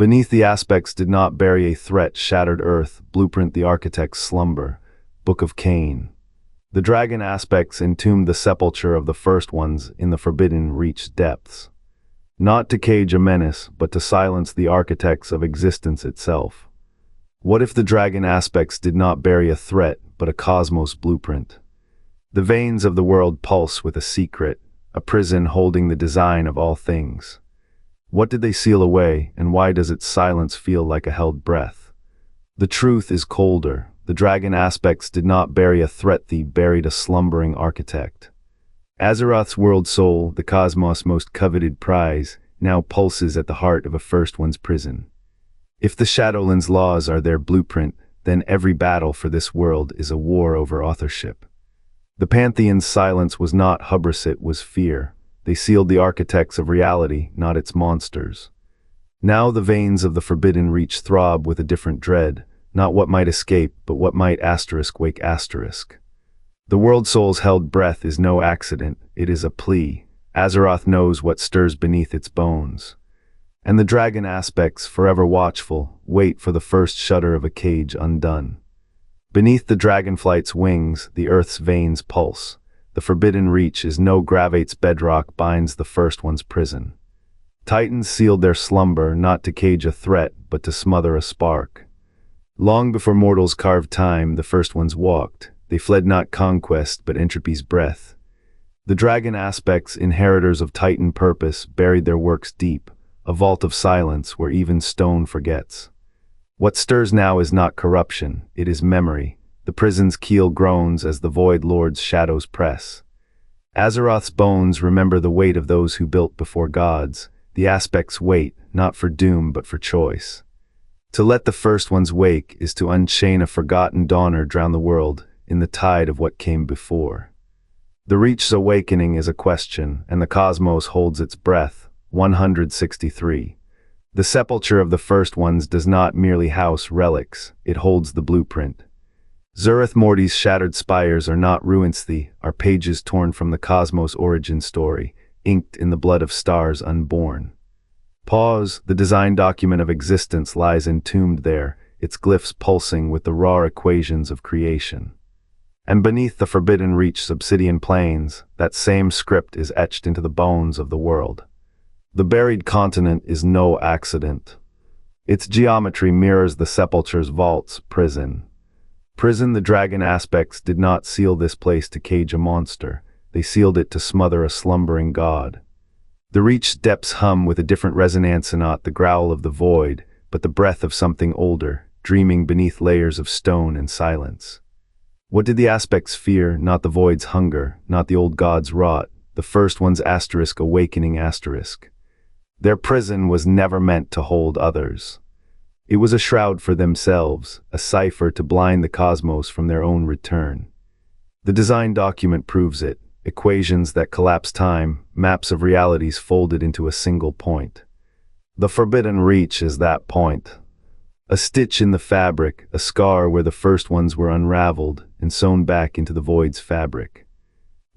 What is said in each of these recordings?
Beneath the aspects did not bury a threat, shattered earth, blueprint the architect's slumber, book of Cain. The dragon aspects entombed the sepulture of the first ones in the forbidden reach depths. Not to cage a menace, but to silence the architects of existence itself. What if the dragon aspects did not bury a threat, but a cosmos blueprint? The veins of the world pulse with a secret, a prison holding the design of all things. What did they seal away, and why does its silence feel like a held breath? The truth is colder. The dragon aspects did not bury a threat, they buried a slumbering architect. Azeroth's world soul, the cosmos' most coveted prize, now pulses at the heart of a First One's prison. If the Shadowlands laws are their blueprint, then every battle for this world is a war over authorship. The Pantheon's silence was not hubris, it was fear. They sealed the architects of reality, not its monsters. Now the veins of the forbidden reach throb with a different dread, not what might escape, but what might wake asterisk. The world soul's held breath is no accident, it is a plea. Azeroth knows what stirs beneath its bones. And the dragon aspects, forever watchful, wait for the first shudder of a cage undone. Beneath the dragonflight's wings, the earth's veins pulse. The forbidden reach is no gravate's bedrock binds the first one's prison. Titans sealed their slumber not to cage a threat, but to smother a spark. Long before mortals carved time, the first ones walked. They fled not conquest, but entropy's breath. The dragon aspects, inheritors of Titan purpose, buried their works deep, a vault of silence where even stone forgets. What stirs now is not corruption, it is memory. The prison's keel groans as the Void Lord's shadows press. Azeroth's bones remember the weight of those who built before gods. The aspects wait, not for doom but for choice. To let the first ones wake is to unchain a forgotten dawner, drown the world in the tide of what came before. The Reach's awakening is a question, and the cosmos holds its breath. 163. The sepulture of the first ones does not merely house relics, it holds the blueprint. Zurith Morty's shattered spires are not ruins, they are pages torn from the cosmos' origin story, inked in the blood of stars unborn. Pause, the design document of existence lies entombed there, its glyphs pulsing with the raw equations of creation. And beneath the forbidden reach's obsidian plains, that same script is etched into the bones of the world. The buried continent is no accident. Its geometry mirrors the sepulture's vault's prison. The dragon aspects did not seal this place to cage a monster, they sealed it to smother a slumbering god. The Reach's depths hum with a different resonance, not the growl of the void, but the breath of something older, dreaming beneath layers of stone and silence. What did the aspects fear? Not the void's hunger, not the old god's rot, the first one's awakening asterisk. Their prison was never meant to hold others. It was a shroud for themselves, a cipher to blind the cosmos from their own return. The design document proves it, equations that collapse time, maps of realities folded into a single point. The forbidden reach is that point. A stitch in the fabric, a scar where the first ones were unraveled and sewn back into the void's fabric.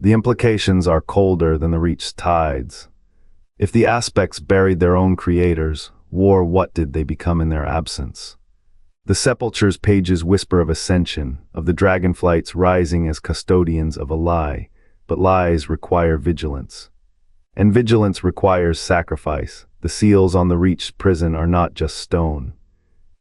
The implications are colder than the reach's tides. If the aspects buried their own creators, what did they become in their absence? The sepulture's pages whisper of ascension, of the dragonflights rising as custodians of a lie, but lies require vigilance. And vigilance requires sacrifice. The seals on the Reach's prison are not just stone.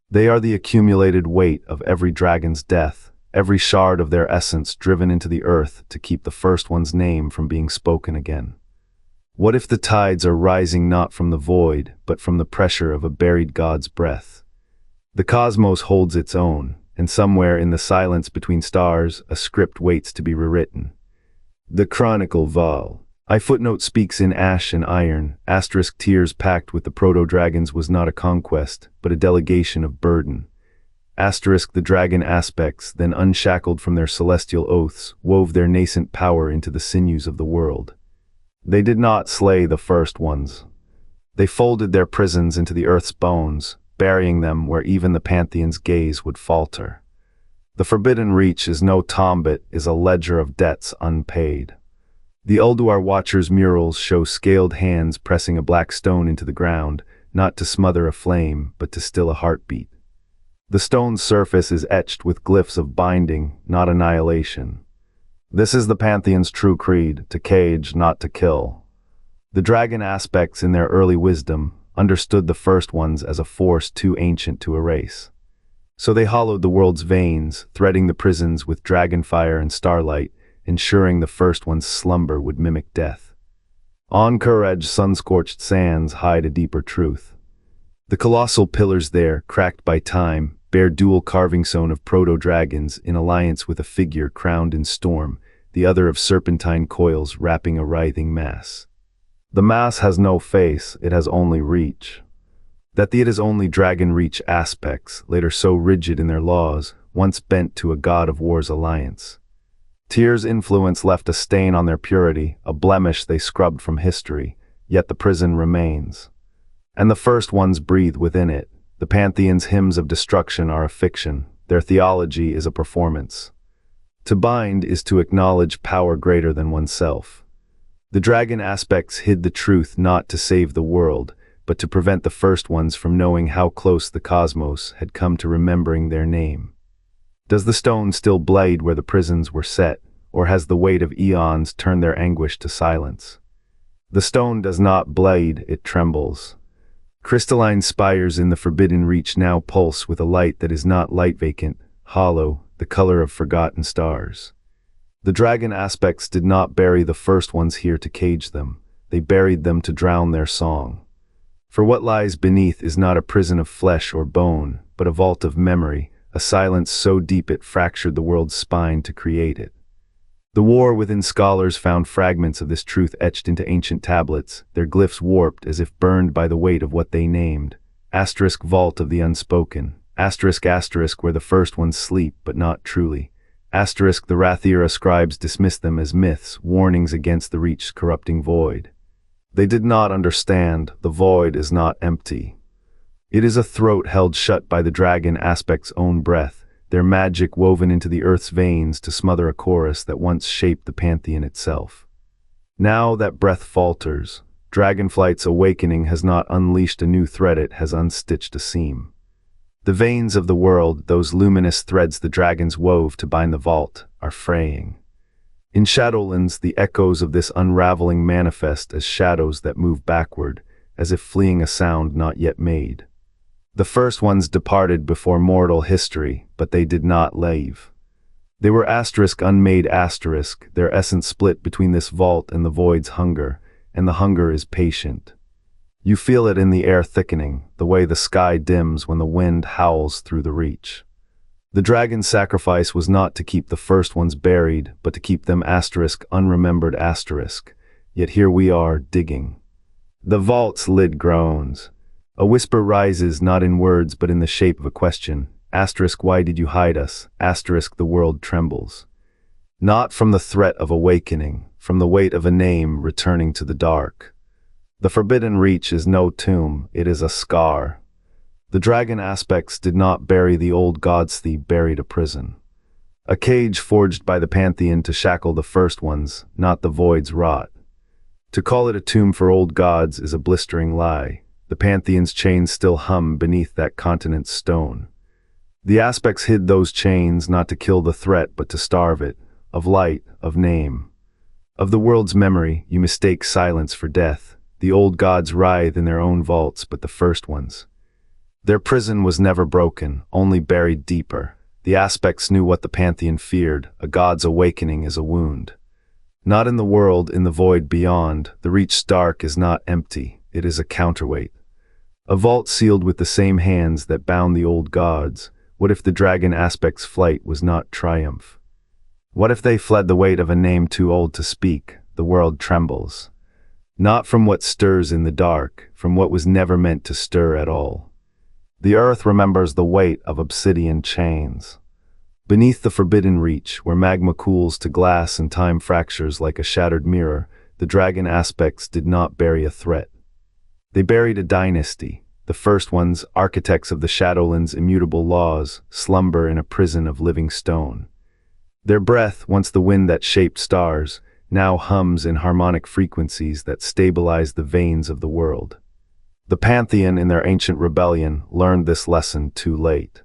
They are the accumulated weight of every dragon's death, every shard of their essence driven into the earth to keep the first one's name from being spoken again. What if the tides are rising not from the void, but from the pressure of a buried god's breath? The cosmos holds its own, and somewhere in the silence between stars, a script waits to be rewritten. The Chronicle Vol. I footnote speaks in ash and iron, asterisk tears packed with the proto-dragons was not a conquest, but a delegation of burden. Asterisk the dragon aspects, then unshackled from their celestial oaths, wove their nascent power into the sinews of the world. They did not slay the first ones. They folded their prisons into the earth's bones, burying them where even the Pantheon's gaze would falter. The forbidden reach is no tomb, it is a ledger of debts unpaid. The Ulduar Watcher's murals show scaled hands pressing a black stone into the ground, not to smother a flame, but to still a heartbeat. The stone's surface is etched with glyphs of binding, not annihilation. This is the Pantheon's true creed, to cage, not to kill. The dragon aspects in their early wisdom understood the first ones as a force too ancient to erase. So they hollowed the world's veins, threading the prisons with dragonfire and starlight, ensuring the first one's slumber would mimic death. On Courage, sun-scorched sands hide a deeper truth. The colossal pillars there, cracked by time, bear dual carving stone of proto-dragons in alliance with a figure crowned in storm, the other of serpentine coils wrapping a writhing mass. The mass has no face, it has only reach. That it is only dragon reach aspects, later so rigid in their laws, once bent to a god of war's alliance. Tyr's influence left a stain on their purity, a blemish they scrubbed from history, yet the prison remains. And the first ones breathe within it. The Pantheon's hymns of destruction are a fiction, their theology is a performance. To bind is to acknowledge power greater than oneself. The dragon aspects hid the truth not to save the world, but to prevent the first ones from knowing how close the cosmos had come to remembering their name. Does the stone still blade where the prisons were set, or has the weight of eons turned their anguish to silence? The stone does not blade, it trembles. Crystalline spires in the forbidden reach now pulse with a light that is not light vacant, hollow, the color of forgotten stars. The dragon aspects did not bury the first ones here to cage them, they buried them to drown their song. For what lies beneath is not a prison of flesh or bone, but a vault of memory, a silence so deep it fractured the world's spine to create it. The war within scholars found fragments of this truth etched into ancient tablets, their glyphs warped as if burned by the weight of what they named. Asterisk vault of the unspoken. Asterisk where the first ones sleep, but not truly. Asterisk the Rathira scribes dismissed them as myths, warnings against the reach's corrupting void. They did not understand, the void is not empty. It is a throat held shut by the dragon aspect's own breath, their magic woven into the earth's veins to smother a chorus that once shaped the Pantheon itself. Now that breath falters, Dragonflight's awakening has not unleashed a new thread, it has unstitched a seam. The veins of the world, those luminous threads the dragons wove to bind the vault, are fraying. In Shadowlands, the echoes of this unraveling manifest as shadows that move backward, as if fleeing a sound not yet made. The first ones departed before mortal history, but they did not leave. They were unmade, their essence split between this vault and the void's hunger, and the hunger is patient. You feel it in the air thickening, the way the sky dims when the wind howls through the reach. The dragon's sacrifice was not to keep the first ones buried, but to keep them unremembered. Yet here we are, digging. The vault's lid groans. A whisper rises not in words but in the shape of a question. Why did you hide us? The world trembles. Not from the threat of awakening, from the weight of a name returning to the dark. The forbidden reach is no tomb, it is a scar. The dragon aspects did not bury the old gods, they buried a prison. A cage forged by the Pantheon to shackle the first ones, not the void's rot. To call it a tomb for old gods is a blistering lie. The Pantheon's chains still hum beneath that continent's stone. The aspects hid those chains not to kill the threat but to starve it, of light, of name. Of the world's memory, you mistake silence for death. The old gods writhe in their own vaults, but the first ones. Their prison was never broken, only buried deeper. The aspects knew what the Pantheon feared, a god's awakening is a wound. Not in the world, in the void beyond, the reach's dark is not empty, it is a counterweight. A vault sealed with the same hands that bound the old gods. What if the dragon aspect's flight was not triumph? What if they fled the weight of a name too old to speak? The world trembles. Not from what stirs in the dark, from what was never meant to stir at all. The earth remembers the weight of obsidian chains. Beneath the forbidden reach, where magma cools to glass and time fractures like a shattered mirror, the dragon aspects did not bury a threat. They buried a dynasty. The first ones, architects of the Shadowlands' immutable laws, slumber in a prison of living stone. Their breath, once the wind that shaped stars, now hums in harmonic frequencies that stabilize the veins of the world. The Pantheon, in their ancient rebellion, learned this lesson too late.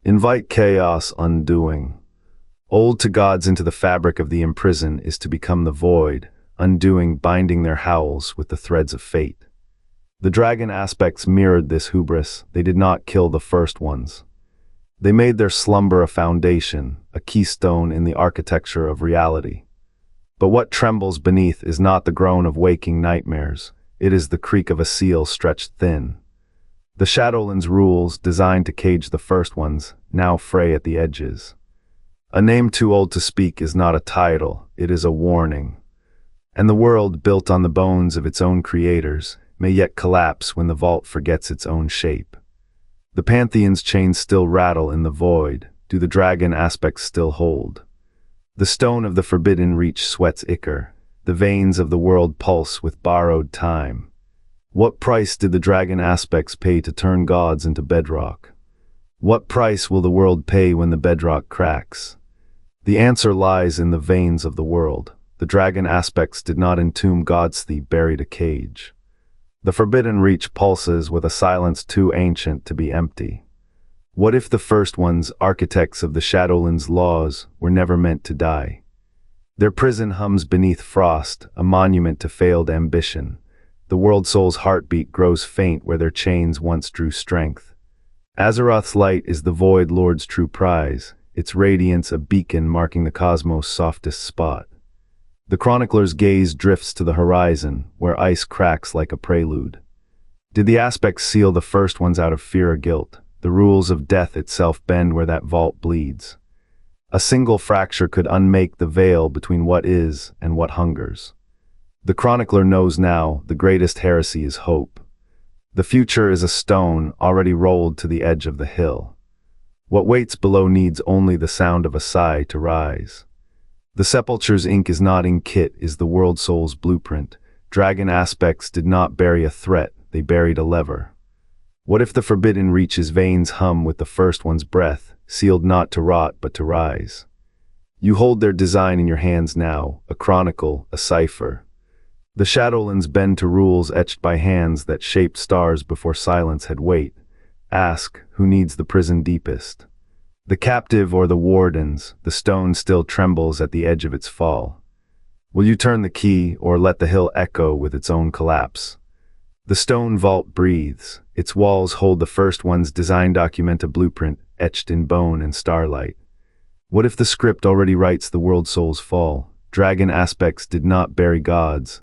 Invite chaos undoing. Old to gods into the fabric of the imprison is to become the void, undoing, binding their howls with the threads of fate. The dragon aspects mirrored this hubris. They did not kill the first ones. They made their slumber a foundation, a keystone in the architecture of reality. But what trembles beneath is not the groan of waking nightmares. It is the creak of a seal stretched thin. The Shadowlands rules, designed to cage the first ones, now fray at the edges. A name too old to speak is not a title, it is a warning. And the world, built on the bones of its own creators, may yet collapse when the vault forgets its own shape. The Pantheon's chains still rattle in the void. Do the dragon aspects still hold? The stone of the forbidden reach sweats ichor. The veins of the world pulse with borrowed time. What price did the dragon aspects pay to turn gods into bedrock? What price will the world pay when the bedrock cracks? The answer lies in the veins of the world. The dragon aspects did not entomb gods, they buried a cage. The forbidden reach pulses with a silence too ancient to be empty. What if the first ones, architects of the Shadowlands laws, were never meant to die? Their prison hums beneath frost, a monument to failed ambition. The world soul's heartbeat grows faint where their chains once drew strength. Azeroth's light is the Void Lord's true prize, its radiance a beacon marking the cosmos' softest spot. The chronicler's gaze drifts to the horizon, where ice cracks like a prelude. Did the aspects seal the first ones out of fear or guilt? The rules of death itself bend where that vault bleeds. A single fracture could unmake the veil between what is and what hungers. The chronicler knows now the greatest heresy is hope. The future is a stone already rolled to the edge of the hill. What waits below needs only the sound of a sigh to rise. The sepulture's ink is not in kit, is the world soul's blueprint. Dragon aspects did not bury a threat, they buried a lever. What if the forbidden reach's veins hum with the first one's breath, sealed not to rot but to rise? You hold their design in your hands now, a chronicle, a cipher. The Shadowlands bend to rules etched by hands that shaped stars before silence had weight. Ask, who needs the prison deepest? The captive or the wardens? The stone still trembles at the edge of its fall. Will you turn the key or let the hill echo with its own collapse? The stone vault breathes. Its walls hold the first one's design document, a blueprint etched in bone and starlight. What if the script already writes the world soul's fall? Dragon aspects did not bury gods,